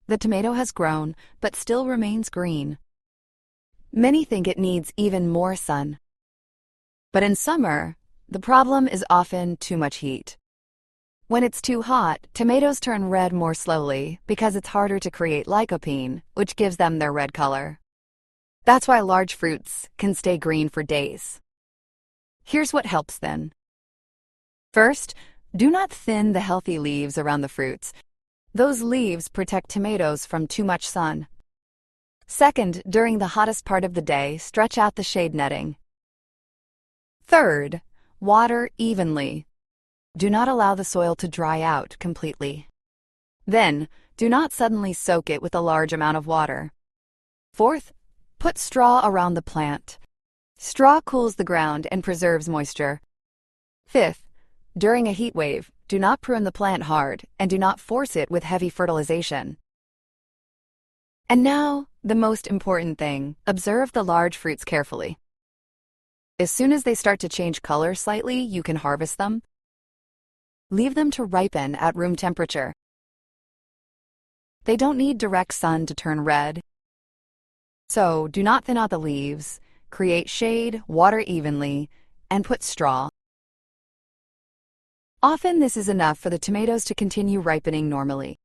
the tomato has grown but still remains green. Many think it needs even more sun. But in summer, the problem is often too much heat. When it's too hot, tomatoes turn red more slowly because it's harder to create lycopene, which gives them their red color. That's why large fruits can stay green for days. Here's what helps then. First, do not thin the healthy leaves around the fruits. Those leaves protect tomatoes from too much sun. Second, during the hottest part of the day, stretch out the shade netting. Third, water evenly. Do not allow the soil to dry out completely. Then, do not suddenly soak it with a large amount of water. Fourth, put straw around the plant. Straw cools the ground and preserves moisture. Fifth, during a heat wave, do not prune the plant hard and do not force it with heavy fertilization. And now, the most important thing, observe the large fruits carefully. As soon as they start to change color slightly, you can harvest them. Leave them to ripen at room temperature. They don't need direct sun to turn red. So do not thin out the leaves, create shade, water evenly, and put straw. Often this is enough for the tomatoes to continue ripening normally.